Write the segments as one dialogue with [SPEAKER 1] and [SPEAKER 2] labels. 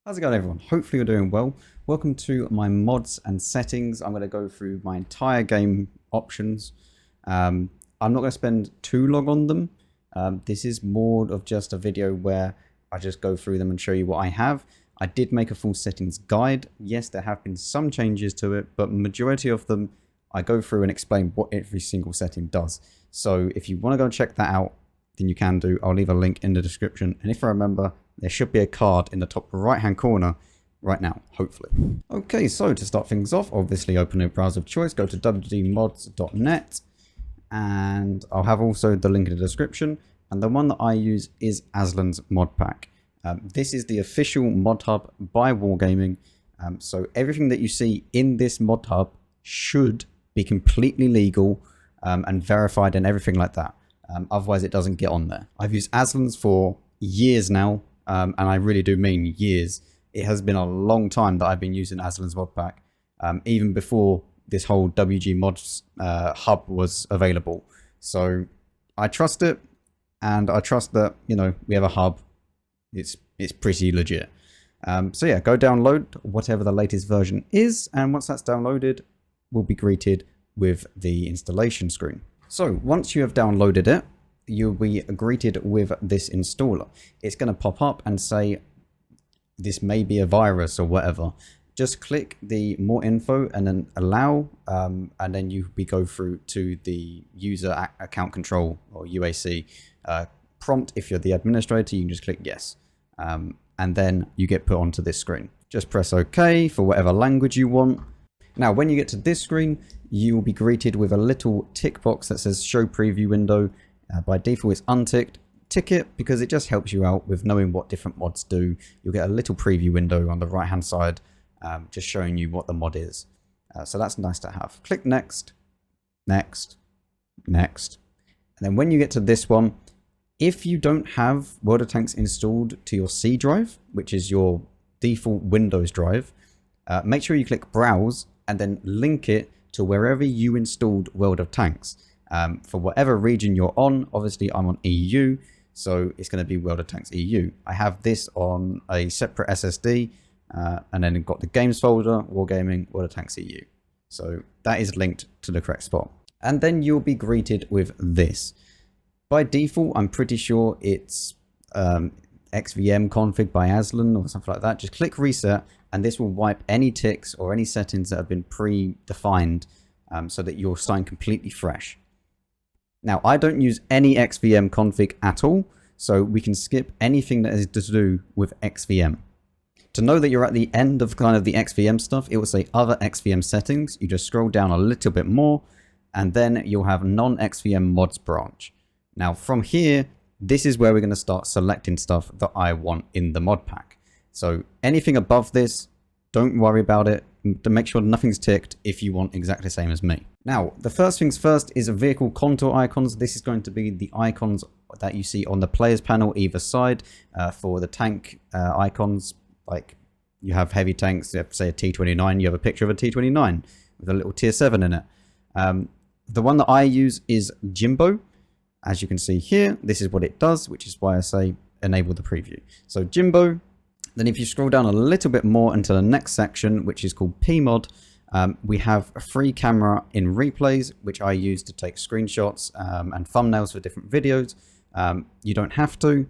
[SPEAKER 1] How's it going, everyone? Hopefully you're doing well. Welcome to my mods and settings. I'm going to go through my entire game options. I'm not going to spend too long on them. This is more of just a video where I just go through them and show you what I have. I did make a full settings guide. Yes, there have been some changes to it, but majority of them I go through and explain what every single setting does. So if you want to go and check that out, then you can do. I'll leave a link in the description. And if I remember, there should be a card in the top right hand corner right now, hopefully. Okay, so to start things off, obviously open a browser of choice, go to www.mods.net, and I'll have also the link in the description. And the one that I use is Aslan's mod pack. This is the official mod hub by Wargaming. So everything that you see in this mod hub should be completely legal and verified and everything like that. Otherwise it doesn't get on there. I've used Aslan's for years now. And I really do mean years. It has been a long time that I've been using Aslan's mod pack, even before this whole WG mods hub was available. So I trust it, and I trust that, you know, we have a hub. It's pretty legit. So yeah, go download whatever the latest version is, and once that's downloaded, we'll be greeted with the installation screen. So once you have downloaded it, you'll be greeted with this installer. It's going to pop up and say this may be a virus or whatever. Just click the more info and then allow, and then you go through to the user account control or UAC prompt. If you're the administrator, you can just click yes, and then you get put onto this screen. Just press OK for whatever language you want. Now when you get to this screen, you will be greeted with a little tick box that says show preview window. By default it's unticked. Tick it because it just helps you out with knowing what different mods do. You'll get a little preview window on the right hand side, just showing you what the mod is. So that's nice to have. Click next, next, next. And then when you get to this one, if you don't have World of Tanks installed to your C drive, which is your default Windows drive, make sure you click browse and then link it to wherever you installed World of Tanks. For whatever region you're on, obviously I'm on EU, so it's going to be World of Tanks EU. I have this on a separate SSD, and then got the games folder, Wargaming, World of Tanks EU. So that is linked to the correct spot. And then you'll be greeted with this. By default, I'm pretty sure it's XVM config by Aslan or something like that. Just click reset, and this will wipe any ticks or any settings that have been pre-defined, so that you're starting completely fresh. Now, I don't use any XVM config at all, so we can skip anything that is to do with XVM. To know that you're at the end of kind of the XVM stuff, it will say other XVM settings. You just scroll down a little bit more, and then you'll have non-XVM mods branch. Now, from here, this is where we're going to start selecting stuff that I want in the mod pack. So anything above this, don't worry about it. To make sure nothing's ticked if you want exactly the same as me. Now, the first things first is vehicle contour icons. This is going to be the icons that you see on the players panel either side. For the tank icons, like you have heavy tanks, you have, say a T29, you have a picture of a T29 with a little tier 7 in it. The one that I use is Jimbo. As you can see here, this is what it does, which is why I say enable the preview. So Jimbo. Then if you scroll down a little bit more into the next section, which is called PMod, we have a free camera in replays, which I use to take screenshots and thumbnails for different videos. You don't have to,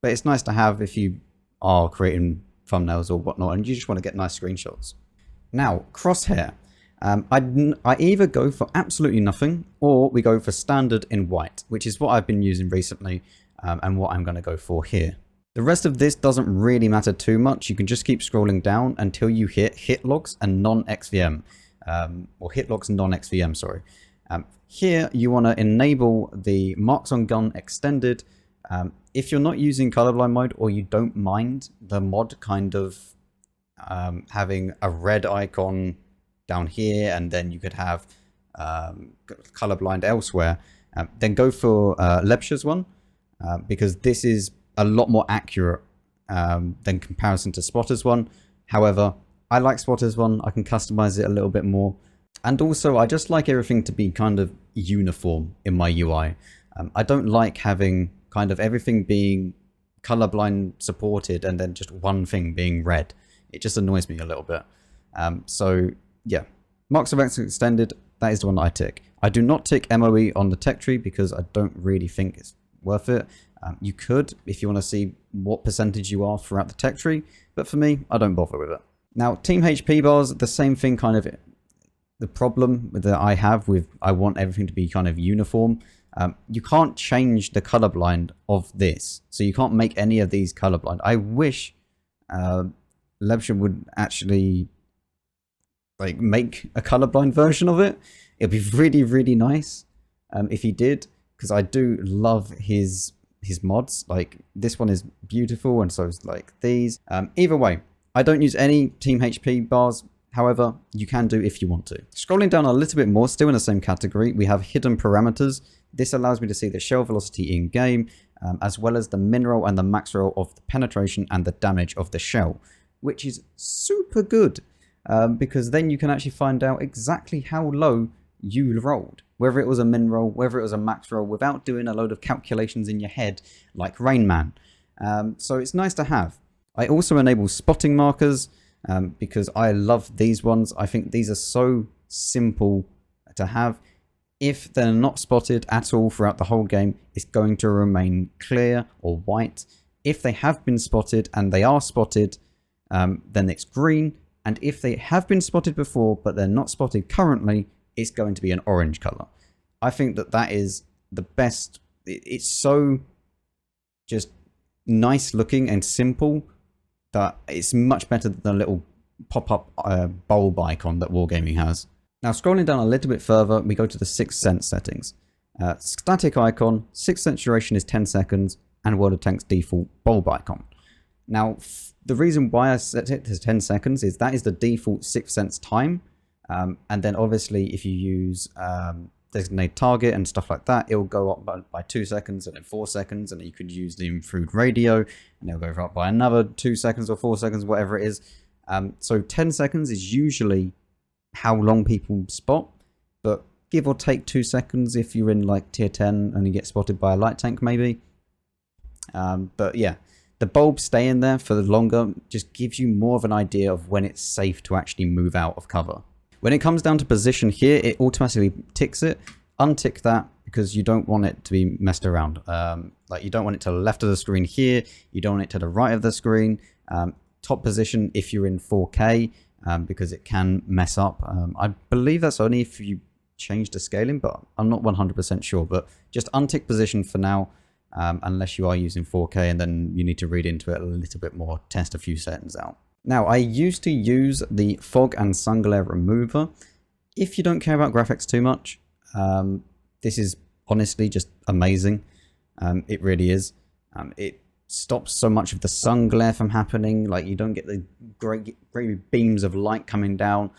[SPEAKER 1] but it's nice to have if you are creating thumbnails or whatnot and you just want to get nice screenshots. Now, crosshair. I either go for absolutely nothing or we go for standard in white, which is what I've been using recently and what I'm going to go for here. The rest of this doesn't really matter too much. You can just keep scrolling down until you hit hit logs and non-XVM, or hit logs and non-XVM, sorry. Here you want to enable the marks on gun extended. If you're not using colorblind mode or you don't mind the mod kind of having a red icon down here and then you could have colorblind elsewhere, then go for Lepsha's one, because this is a lot more accurate than comparison to Spotter's one. However, I like Spotter's one. I can customize it a little bit more. And also, I just like everything to be kind of uniform in my UI. I don't like having kind of everything being colorblind supported and then just one thing being red. It just annoys me a little bit. So yeah, Marks of Excellence Extended, that is the one that I tick. I do not tick MOE on the tech tree because I don't really think it's worth it. You could if you want to see what percentage you are throughout the tech tree, but for me, I don't bother with it. Now, team HP bars, the same thing kind of. The problem that I have with, I want everything to be kind of uniform. You can't change the colorblind of this, so you can't make any of these colorblind. I wish Lebsham would actually like make a colorblind version of it. It'd be really, really nice if he did, because I do love his mods. Like this one is beautiful, and so is like these. Either way, I don't use any team HP bars. However, you can do if you want to. Scrolling down a little bit more, still in the same category, we have hidden parameters. This allows me to see the shell velocity in game, as well as the min roll and the max roll of the penetration and the damage of the shell, which is super good because then you can actually find out exactly how low you rolled, whether it was a min roll, whether it was a max roll, without doing a load of calculations in your head like Rain Man. So it's nice to have. I also enable spotting markers. Because I love these ones. I think these are so simple to have. If they're not spotted at all throughout the whole game, it's going to remain clear or white. If they have been spotted and they are spotted, then it's green. And if they have been spotted before, but they're not spotted currently, it's going to be an orange color. I think that that is the best. It's so just nice looking and simple that it's much better than the little pop-up bulb icon that Wargaming has. Now, scrolling down a little bit further, we go to the 6th Sense settings. Static icon, 6th Sense duration is 10 seconds, and World of Tanks default bulb icon. Now, the reason why I set it to 10 seconds is that is the default 6th Sense time. And then obviously if you use designated target and stuff like that, it'll go up by 2 seconds and then 4 seconds, and you could use the improved radio and it'll go up by another 2 seconds or 4 seconds, whatever it is. So 10 seconds is usually how long people spot, but give or take 2 seconds if you're in like tier 10 and you get spotted by a light tank maybe. But yeah, the bulb staying there for the longer just gives you more of an idea of when it's safe to actually move out of cover. When it comes down to position here, it automatically ticks it. Untick that because you don't want it to be messed around. Like you don't want it to the left of the screen here. You don't want it to the right of the screen. Top position if you're in 4K because it can mess up. I believe that's only if you change the scaling, but I'm not 100% sure. But just untick position for now, unless you are using 4K, and then you need to read into it a little bit more, test a few settings out. Now, I used to use the fog and sun glare remover. If you don't care about graphics too much, this is honestly just amazing. It really is. It stops so much of the sun glare from happening. Like you don't get the great beams of light coming down.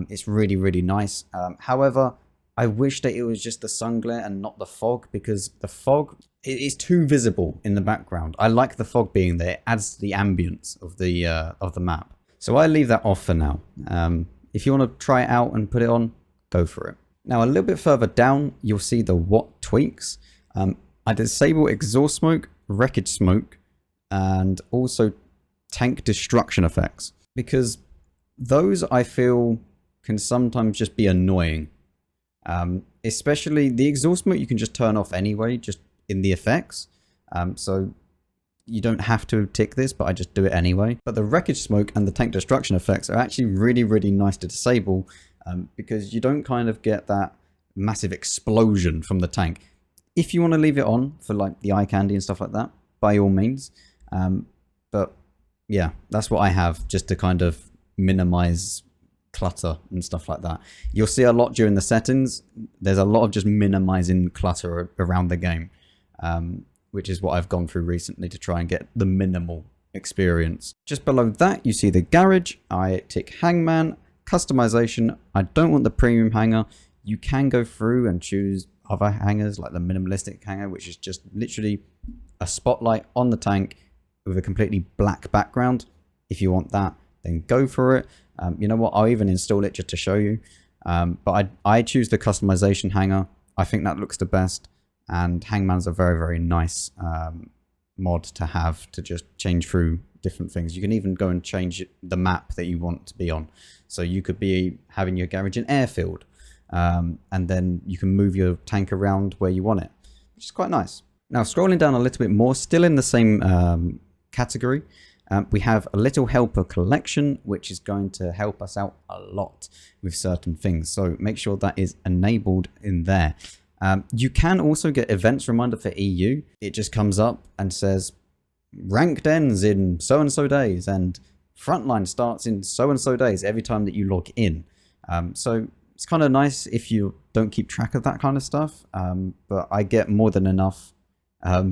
[SPEAKER 1] It's really, really nice. However, I wish that it was just the sun glare and not the fog, because the fog is too visible in the background. I like the fog being there. It adds to the ambience of the map. So I leave that off for now. If you want to try it out and put it on, go for it. Now a little bit further down, you'll see the what tweaks. I disable exhaust smoke, wreckage smoke, and also tank destruction effects, because those I feel can sometimes just be annoying. Especially the exhaust smoke you can just turn off anyway, just in the effects. So you don't have to tick this, but I just do it anyway. But the wreckage smoke and the tank destruction effects are actually really, really nice to disable, because you don't kind of get that massive explosion from the tank. If you want to leave it on for like the eye candy and stuff like that, by all means. But yeah, that's what I have, just to kind of minimize clutter and stuff like that. You'll see a lot during the settings. There's a lot of just minimizing clutter around the game, which is what I've gone through recently to try and get the minimal experience. Just below that, you see the garage. I tick hangman, customization. I don't want the premium hanger. You can go through and choose other hangers like the minimalistic hanger, which is just literally a spotlight on the tank with a completely black background. If you want that, then go for it. You know what, I'll even install it just to show you. But I choose the customization hanger. I think that looks the best, and hangman's a very, very nice mod to have to just change through different things. You can even go and change the map that you want to be on. So you could be having your garage in airfield, and then you can move your tank around where you want it, which is quite nice. Now, scrolling down a little bit more, still in the same category, we have a little helper collection, which is going to help us out a lot with certain things. So make sure that is enabled in there. You can also get events reminder for EU. It just comes up and says ranked ends in so-and-so days and frontline starts in so-and-so days every time that you log in. So it's kind of nice if you don't keep track of that kind of stuff. But I get more than enough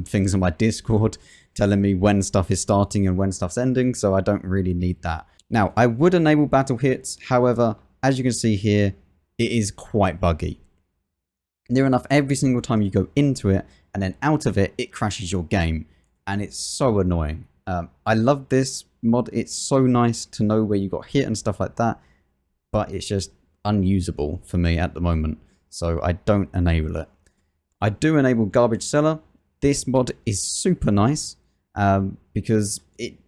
[SPEAKER 1] things on my Discord telling me when stuff is starting and when stuff's ending, so I don't really need that. Now, I would enable battle hits. However, as you can see here, it is quite buggy. Near enough every single time you go into it and then out of it, it crashes your game. And it's so annoying. I love this mod. It's so nice to know where you got hit and stuff like that. But it's just unusable for me at the moment. So I don't enable it. I do enable garbage seller. This mod is super nice because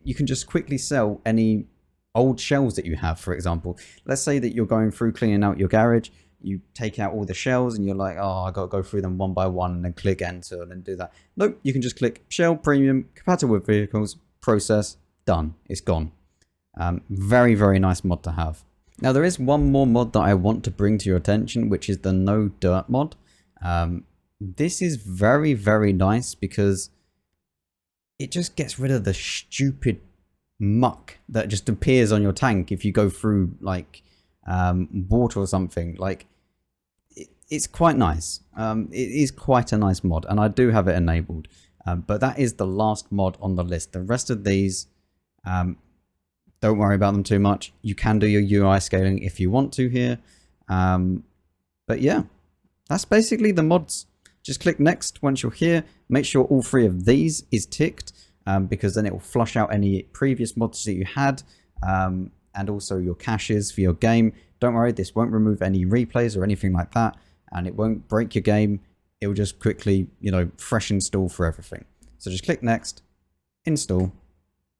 [SPEAKER 1] you can just quickly sell any old shells that you have, for example. Let's say that you're going through cleaning out your garage. You take out all the shells and you're like, oh, I got to go through them one by one and then click enter and then do that. Nope, you can just click shell premium, compatible with vehicles, process, done. It's gone. Very, very nice mod to have. Now, there is one more mod that I want to bring to your attention, which is the no dirt mod. This is very, very nice because it just gets rid of the stupid muck that just appears on your tank if you go through like water or something. Like it's quite nice. It is quite a nice mod, and I do have it enabled. But that is the last mod on the list. The rest of these, don't worry about them too much. You can do your UI scaling if you want to here. But yeah, that's basically the mods. Just click next once you're here. Make sure all 3 of these is ticked, because then it will flush out any previous mods that you had, and also your caches for your game. Don't worry, this won't remove any replays or anything like that, and it won't break your game. It will just quickly, fresh install for everything. So just click next, install,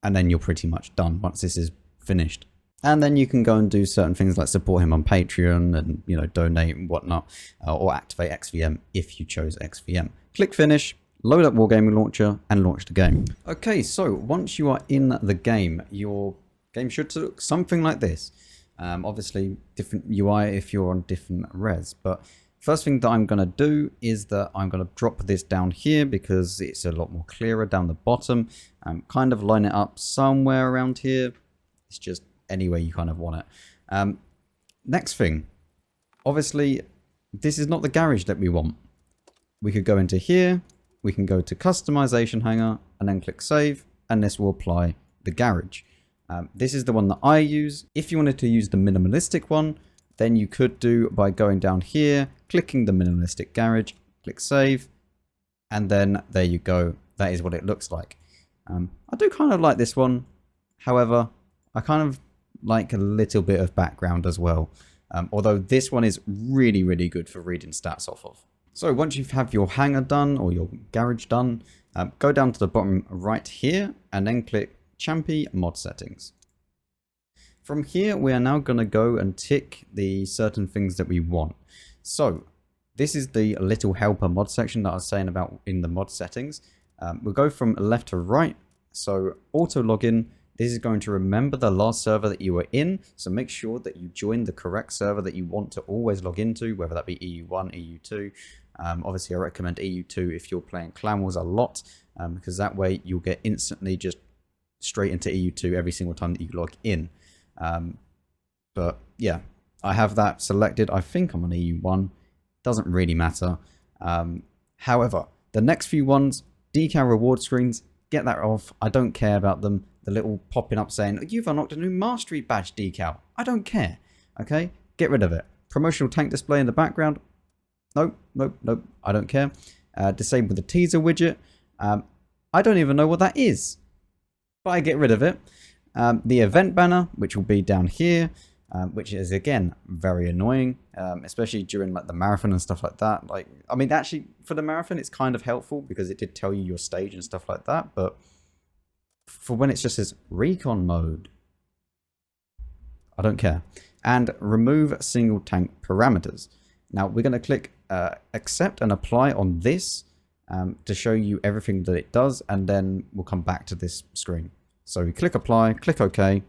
[SPEAKER 1] and then you're pretty much done once this is finished. And then you can go and do certain things like support him on Patreon and, donate and whatnot, or activate XVM if you chose XVM. Click finish, load up Wargaming Launcher, and launch the game. Okay, so once you are in the game, your game should look something like this. Obviously, different UI if you're on different res. But first thing that I'm going to do is that I'm going to drop this down here because it's a lot more clearer down the bottom. Kind of line it up somewhere around here. It's just anywhere you kind of want it. Next thing, obviously, this is not the garage that we want. We could go into here. We can go to customization hanger and then click save, and this will apply the garage. This is the one that I use. If you wanted to use the minimalistic one, then you could do by going down here, clicking the minimalistic garage, click save, and then there you go. That is what it looks like. I do kind of like this one. However, I kind of like a little bit of background as well. Although this one is really, really good for reading stats off of. So once you have your hangar done or your garage done, go down to the bottom right here and then click Champy mod settings. From here, we are now going to go and tick the certain things that we want. So this is the little helper mod section that I was saying about in the mod settings. We'll go from left to right. So auto login. This is going to remember the last server that you were in. So make sure that you join the correct server that you want to always log into, whether that be EU1, EU2. Obviously, I recommend EU2 if you're playing Clan Wars a lot, because that way you'll get instantly just straight into EU2 every single time that you log in. But yeah, I have that selected. I think I'm on EU1. Doesn't really matter. However, the next few ones, decal reward screens, get that off. I don't care about them. The little popping up saying, you've unlocked a new mastery badge decal. I don't care. Okay, get rid of it. Promotional tank display in the background. Nope, nope, nope. I don't care. Disable the teaser widget. I don't even know what that is, but I get rid of it. The event banner, which will be down here. which is again very annoying, especially during like the marathon and stuff like that. Like, I mean, actually for the marathon, it's kind of helpful because it did tell you your stage and stuff like that. But for when it's just this recon mode, I don't care. And remove single tank parameters. Now we're going to click accept and apply on this to show you everything that it does, and then we'll come back to this screen. So we click apply, click OK.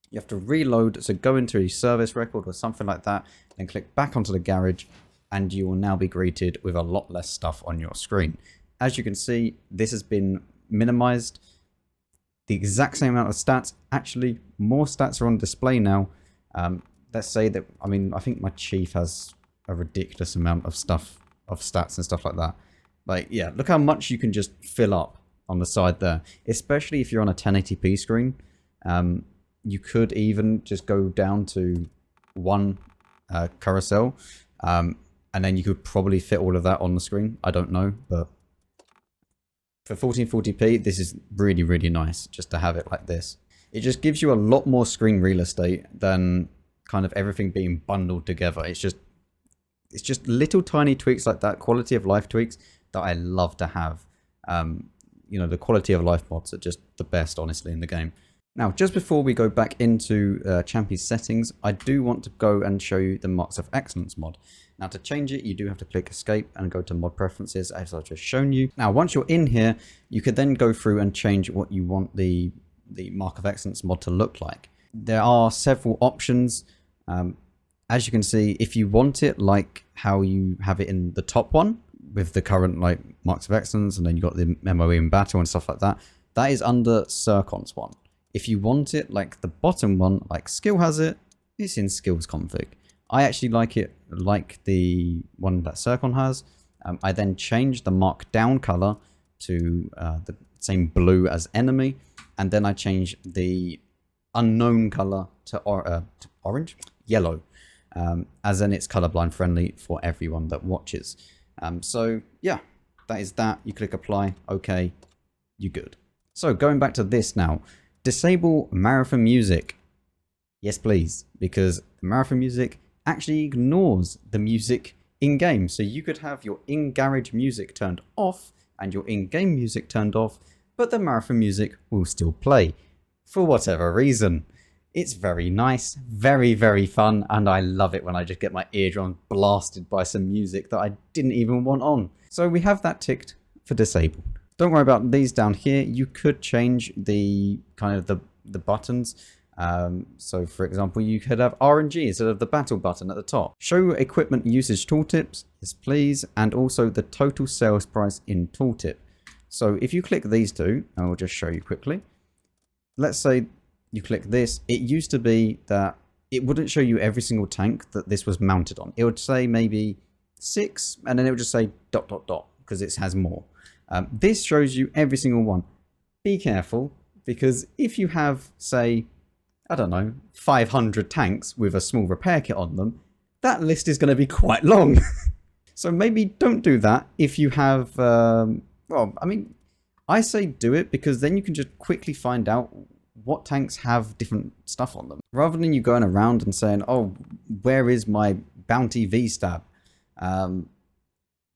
[SPEAKER 1] You have to reload, so go into a service record or something like that, and click back onto the garage, and you will now be greeted with a lot less stuff on your screen. As you can see, this has been minimized. The exact same amount of stats, actually more stats are on display now. Let's say that, I mean, I think my chief has a ridiculous amount of stuff, of stats and stuff like that. Like, yeah, look how much you can just fill up on the side there, especially if you're on a 1080p screen. You could even just go down to one carousel, and then you could probably fit all of that on the screen. I don't know, but for 1440p, this is really, really nice just to have it like this. It just gives you a lot more screen real estate than kind of everything being bundled together. It's just little tiny tweaks like that, quality of life tweaks that I love to have. You know, the quality of life mods are just the best, honestly, in the game. Now, just before we go back into Champy's settings, I do want to go and show you the Marks of Excellence mod. Now, to change it, you do have to click escape and go to mod preferences, as I've just shown you. Now, once you're in here, you could then go through and change what you want the Mark of Excellence mod to look like. There are several options. As you can see, if you want it like how you have it in the top one, with the current like Marks of Excellence, and then you got the MOE in battle and stuff like that, that is under Circon's one. If you want it like the bottom one, like Skill has it, it's in Skills config. I actually like it like the one that Circon has. I then changed the markdown color to the same blue as enemy, and then I changed the unknown color to orange, yellow, as in it's colorblind friendly for everyone that watches. So yeah, that is that. You click apply, okay, you're good. So going back to this now. Disable marathon music. Yes, please, because the marathon music actually ignores the music in-game. So you could have your in-garage music turned off and your in-game music turned off, but the marathon music will still play for whatever reason. It's very nice, very, very fun, and I love it when I just get my eardrum blasted by some music that I didn't even want on. So we have that ticked for disabled. Don't worry about these down here. You could change the kind of the buttons. So for example, you could have RNG instead of the battle button at the top. Show equipment usage tooltips, yes please, and also the total sales price in tooltip. So if you click these two, I will just show you quickly. Let's say you click this. It used to be that it wouldn't show you every single tank that this was mounted on. It would say maybe 6, and then it would just say ... because it has more. This shows you every single one. Be careful, because if you have, say, I don't know, 500 tanks with a small repair kit on them, that list is going to be quite long. So maybe don't do that if you have, well, I mean, I say do it because then you can just quickly find out what tanks have different stuff on them. Rather than you going around and saying, oh, where is my bounty V-stab?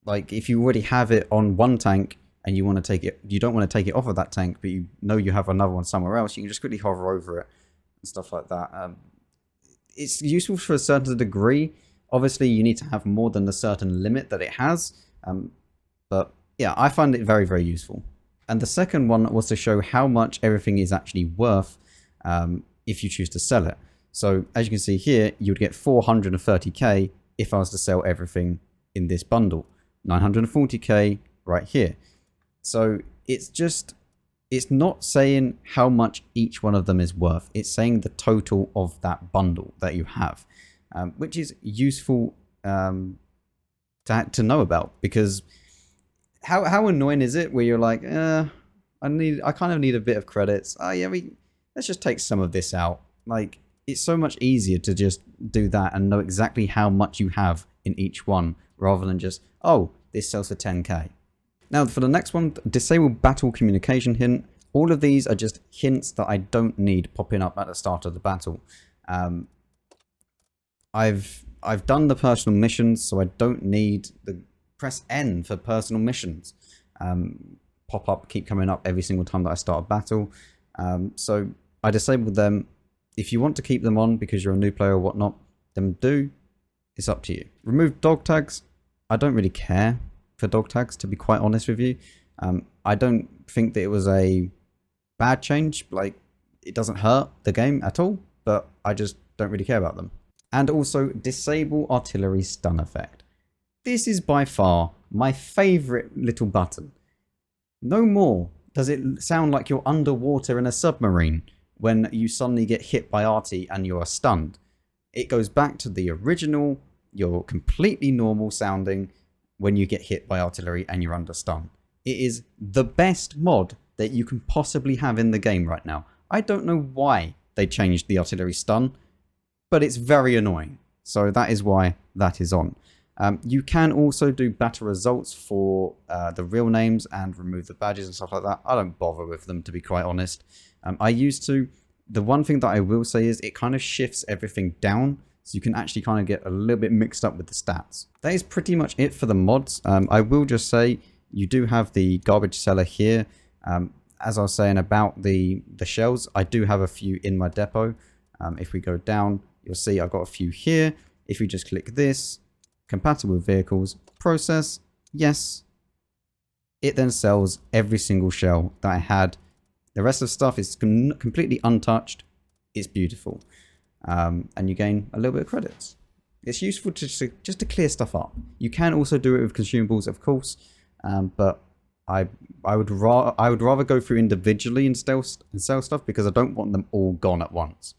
[SPEAKER 1] Like if you already have it on one tank and you want to take it, you don't want to take it off of that tank, but you know you have another one somewhere else, you can just quickly hover over it and stuff like that. It's useful for a certain degree. Obviously, you need to have more than the certain limit that it has. But yeah, I find it very, very useful. And the second one was to show how much everything is actually worth if you choose to sell it. So as you can see here, you would get 430k if I was to sell everything in this bundle. 940k right here. So it's not saying how much each one of them is worth. It's saying the total of that bundle that you have, which is useful to know about, because how annoying is it where you're like, I kind of need a bit of credits. Oh yeah, let's just take some of this out. Like, it's so much easier to just do that and know exactly how much you have in each one, rather than just, oh, this sells for 10k. Now for the next one, disable battle communication hint. All of these are just hints that I don't need popping up at the start of the battle. I've done the personal missions, so I don't need the press N for personal missions. Pop up, keep coming up every single time that I start a battle. So I disabled them. If you want to keep them on because you're a new player or whatnot, then do. It's up to you. Remove dog tags. I don't really care for dog tags, to be quite honest with you. I don't think that it was a bad change. Like, it doesn't hurt the game at all, but I just don't really care about them. And also disable artillery stun effect. This is by far my favorite little button. No more does it sound like you're underwater in a submarine when you suddenly get hit by arty and you are stunned. It goes back to the original, you're completely normal sounding when you get hit by artillery and you're under stun. It is the best mod that you can possibly have in the game right now. I don't know why they changed the artillery stun, but it's very annoying. So that is why that is on. You can also do battle results for the real names and remove the badges and stuff like that. I don't bother with them, to be quite honest. I used to. The one thing that I will say is it kind of shifts everything down, so you can actually kind of get a little bit mixed up with the stats. That is pretty much it for the mods. I will just say you do have the garbage cellar here. As I was saying about the shells, I do have a few in my depot. If we go down, you'll see I've got a few here. If we just click this, compatible with vehicles, process, yes. It then sells every single shell that I had. The rest of the stuff is completely untouched. It's beautiful. And you gain a little bit of credits. It's useful just to clear stuff up. You can also do it with consumables, of course, but I would rather go through individually and sell stuff because I don't want them all gone at once.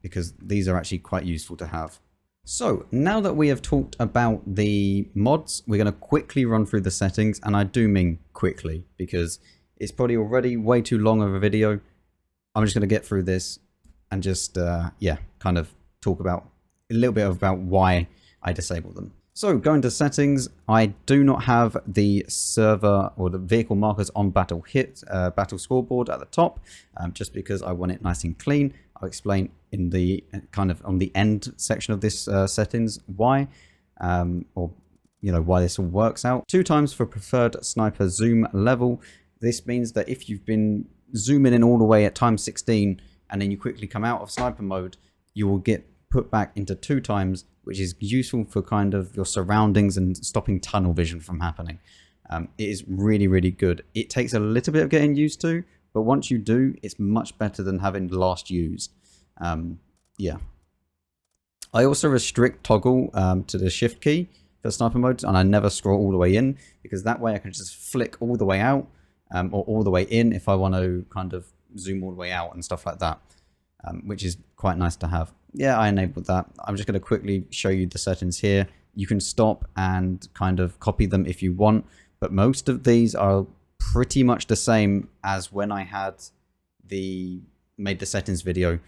[SPEAKER 1] Because these are actually quite useful to have. So now that we have talked about the mods, we're going to quickly run through the settings, and I do mean quickly because it's probably already way too long of a video. I'm just going to get through this and just, yeah, kind of talk about a little bit about why I disable them. So going to settings, I do not have the server or the vehicle markers on battle scoreboard at the top, just because I want it nice and clean. I'll explain in the kind of on the end section of this settings why, or you know, why this all works out. 2 times for preferred sniper zoom level. This means that if you've been zooming in all the way at time 16 and then you quickly come out of sniper mode, you will get put back into 2 times, which is useful for kind of your surroundings and stopping tunnel vision from happening. It is really, really good. It takes a little bit of getting used to, but once you do, it's much better than having last used. Yeah. I also restrict toggle to the shift key for sniper mode, and I never scroll all the way in, because that way I can just flick all the way out or all the way in if I want to kind of zoom all the way out and stuff like that, which is quite nice to have. Yeah, I enabled that. I'm just going to quickly show you the settings here. You can stop and kind of copy them if you want, but most of these are pretty much the same as when I had made the settings video.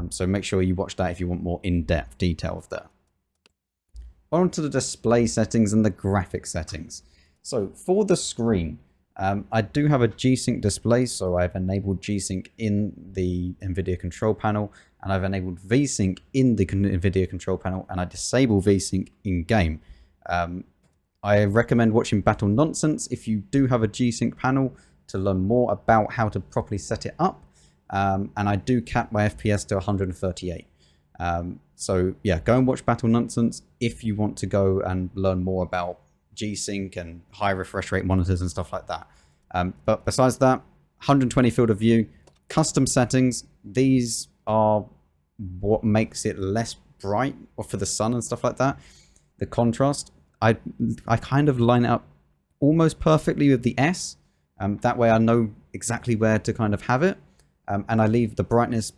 [SPEAKER 1] So make sure you watch that if you want more in-depth detail of that. On to the display settings and the graphic settings. So for the screen, I do have a G-Sync display, so I've enabled G-Sync in the NVIDIA control panel, and I've enabled V-Sync in the NVIDIA control panel, and I disable V-Sync in-game. I recommend watching Battle Nonsense if you do have a G-Sync panel to learn more about how to properly set it up. And I do cap my FPS to 138. So yeah, go and watch Battle Nonsense if you want to go and learn more about G-Sync and high refresh rate monitors and stuff like that. But besides that, 120 field of view, custom settings, these are what makes it less bright or for the sun and stuff like that. The contrast, I kind of line it up almost perfectly with the S. That way I know exactly where to kind of have it. And I leave the brightness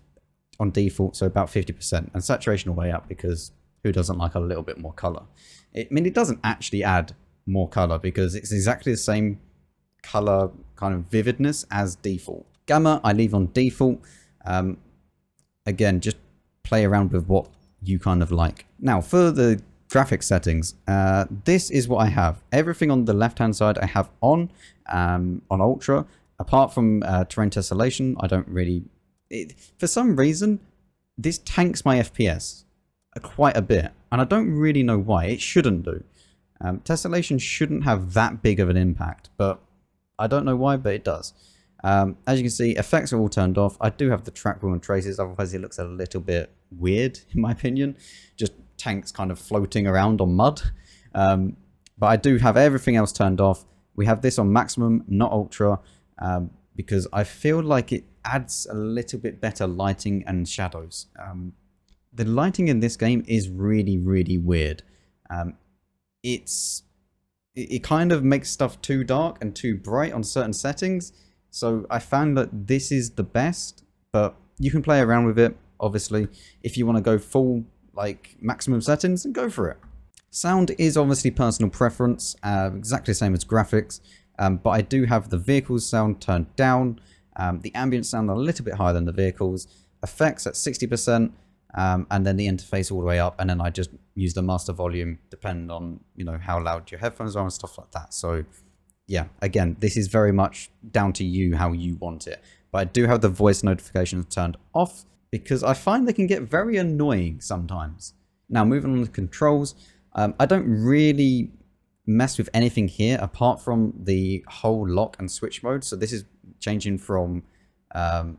[SPEAKER 1] on default, so about 50%, and saturation all the way up, because who doesn't like a little bit more color? I mean, it doesn't actually add more color because it's exactly the same color kind of vividness as default. Gamma, I leave on default. Again, just play around with what you kind of like. Now, for the graphic settings, this is what I have. Everything on the left-hand side I have on Ultra. Apart from terrain tessellation, I don't really... for some reason, this tanks my FPS. quite a bit, and I don't really know why. It shouldn't do. Tessellation shouldn't have that big of an impact, but I don't know why, but it does. As you can see, effects are all turned off. I do have the track wheel and traces, otherwise it looks a little bit weird, in my opinion. Just tanks kind of floating around on mud. But I do have everything else turned off. We have this on maximum, not ultra, because I feel like it adds a little bit better lighting and shadows. The lighting in this game is really, really weird. It kind of makes stuff too dark and too bright on certain settings. So I found that this is the best, but you can play around with it, obviously. If you want to go full, like, maximum settings, then go for it. Sound is obviously personal preference, exactly the same as graphics, but I do have the vehicles sound turned down, the ambient sound a little bit higher than the vehicles, effects at 60%, and then the interface all the way up, and then I just use the master volume depending on, you know, how loud your headphones are and stuff like that. So yeah, again, this is very much down to you how you want it. But I do have the voice notifications turned off because I find they can get very annoying sometimes. Now, moving on to controls, I don't really mess with anything here apart from the whole lock and switch mode. So this is changing from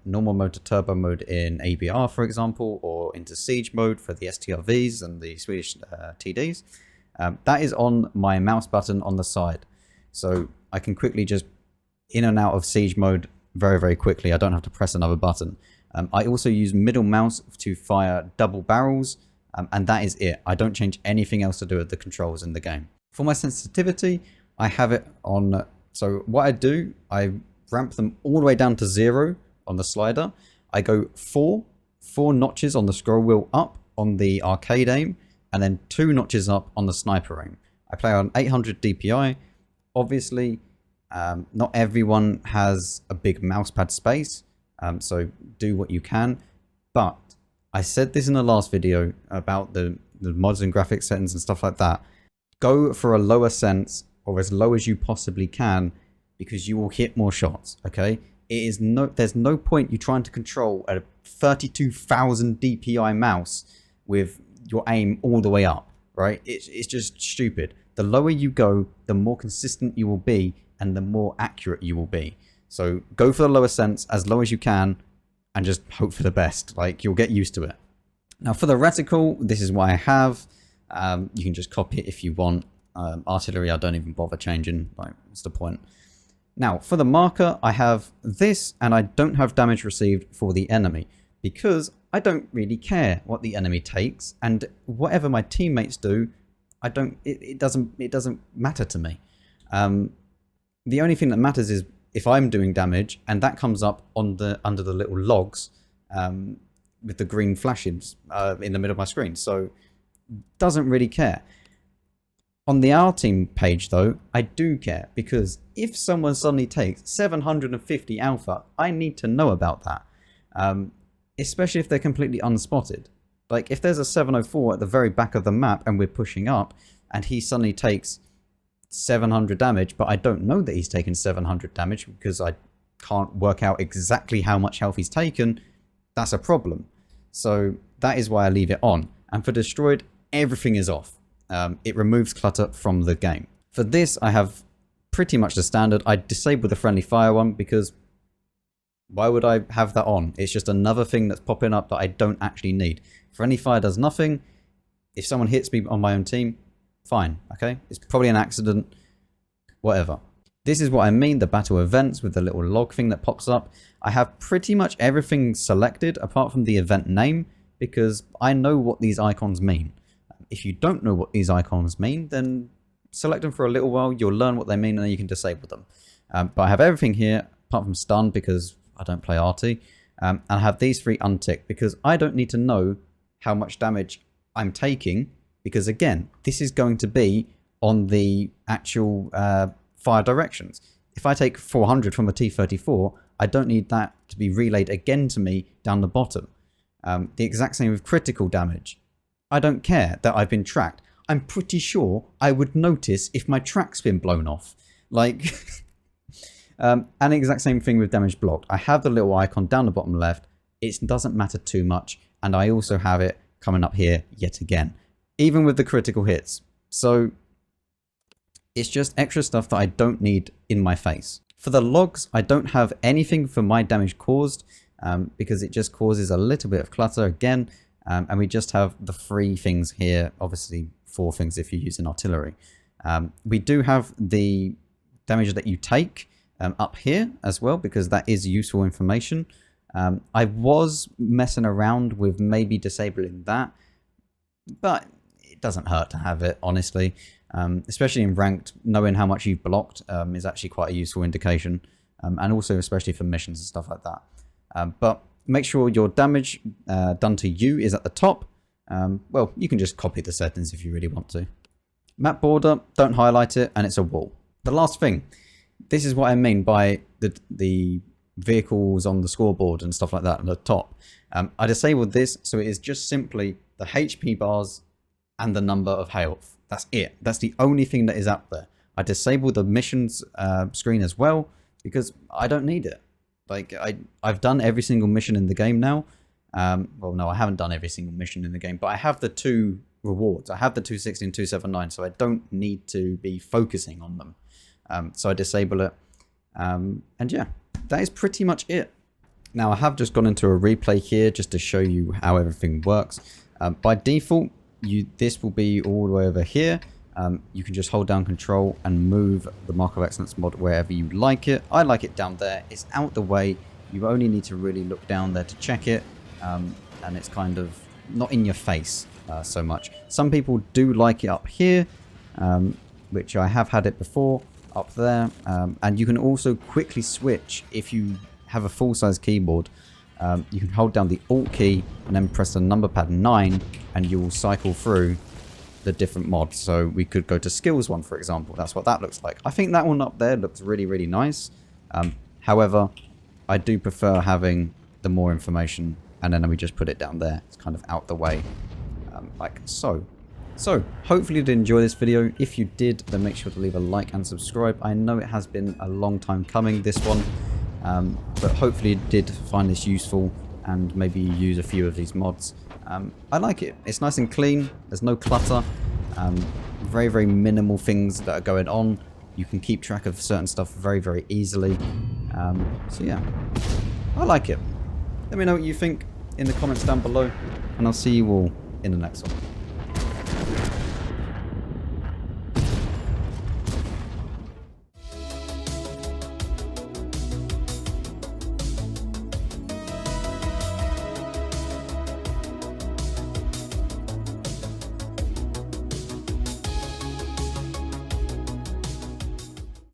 [SPEAKER 1] normal mode to turbo mode in ABR, for example, or into siege mode for the STRVs and the Swedish TDs. That is on my mouse button on the side. So I can quickly just in and out of siege mode very, very quickly. I don't have to press another button. I also use middle mouse to fire double barrels, and that is it. I don't change anything else to do with the controls in the game. For my sensitivity, I have it on. So what I do, I ramp them all the way down to 0 on the slider. I go four notches on the scroll wheel up on the arcade aim, and then 2 notches up on the sniper aim. I play on 800 DPI. Obviously, not everyone has a big mousepad space, so do what you can. But I said this in the last video about the mods and graphics settings and stuff like that. Go for a lower sense, or as low as you possibly can, because you will hit more shots, okay? There's no point you trying to control a 32,000 DPI mouse with your aim all the way up, right? It's just stupid. The lower you go, the more consistent you will be and the more accurate you will be. So go for the lower sense as low as you can and just hope for the best. Like, you'll get used to it. Now for the reticle, this is what I have. You can just copy it if you want. Artillery, I don't even bother changing. Like, what's the point? Now for the marker, I have this, and I don't have damage received for the enemy because I don't really care what the enemy takes, and whatever my teammates do, it doesn't matter to me. The only thing that matters is if I'm doing damage, and that comes up on under the little logs with the green flashes in the middle of my screen. So doesn't really care. On the R team page though, I do care, because if someone suddenly takes 750 alpha, I need to know about that. Especially if they're completely unspotted. Like, if there's a 704 at the very back of the map and we're pushing up, and he suddenly takes 700 damage, but I don't know that he's taken 700 damage because I can't work out exactly how much health he's taken, that's a problem. So that is why I leave it on. And for destroyed, everything is off. It removes clutter from the game. For this, I have pretty much the standard. I disable the friendly fire one because why would I have that on? It's just another thing that's popping up that I don't actually need. Friendly fire does nothing. If someone hits me on my own team, fine, okay? It's probably an accident, whatever. This is what I mean, the battle events with the little log thing that pops up. I have pretty much everything selected apart from the event name because I know what these icons mean. If you don't know what these icons mean, then select them for a little while, you'll learn what they mean, and then you can disable them. But I have everything here apart from stun because I don't play RT. And I have these 3 unticked because I don't need to know how much damage I'm taking, because again, this is going to be on the actual fire directions. If I take 400 from a T-34, I don't need that to be relayed again to me down the bottom. The exact same with critical damage. I don't care that I've been tracked. I'm pretty sure I would notice if my track's been blown off. Like, and the exact same thing with damage blocked. I have the little icon down the bottom left. It doesn't matter too much. And I also have it coming up here yet again, even with the critical hits. So it's just extra stuff that I don't need in my face. For the logs, I don't have anything for my damage caused because it just causes a little bit of clutter again. And we just have the 3 things here, obviously 4 things if you're using artillery. We do have the damage that you take up here as well, because that is useful information. I was messing around with maybe disabling that, but it doesn't hurt to have it, honestly. Especially in ranked, knowing how much you've blocked is actually quite a useful indication, and also especially for missions and stuff like that. But make sure your damage done to you is at the top. Well, you can just copy the settings if you really want to. Map border, don't highlight it, and it's a wall. The last thing, this is what I mean by the vehicles on the scoreboard and stuff like that at the top. I disabled this, so it is just simply the HP bars and the number of health. That's it. That's the only thing that is up there. I disabled the missions screen as well because I don't need it. Like I've done every single mission in the game now. Well, no, I haven't done every single mission in the game, but I have the 2 rewards. I have the 260 and 279, so I don't need to be focusing on them. So I disable it. And yeah, that is pretty much it. Now I have just gone into a replay here just to show you how everything works. By default, this will be all the way over here. You can just hold down control and move the Mark of Excellence mod wherever you like it. I like it down there. It's out the way. You only need to really look down there to check it. And it's kind of not in your face so much. Some people do like it up here, which I have had it before up there. And you can also quickly switch if you have a full-size keyboard. You can hold down the Alt key and then press the number pad 9 and you will cycle through the different mods. So we could go to skills 1, for example. That's what that looks like. I think that one up there looks really, really nice. However, I do prefer having the more information and then we just put it down there. It's kind of out the way, like so. So, hopefully you did enjoy this video. If you did, then make sure to leave a like and subscribe. I know it has been a long time coming, this one. But hopefully you did find this useful and maybe use a few of these mods. I like it. It's nice and clean. There's no clutter. Very, very minimal things that are going on. You can keep track of certain stuff very, very easily. So yeah, I like it. Let me know what you think in the comments down below, and I'll see you all in the next one.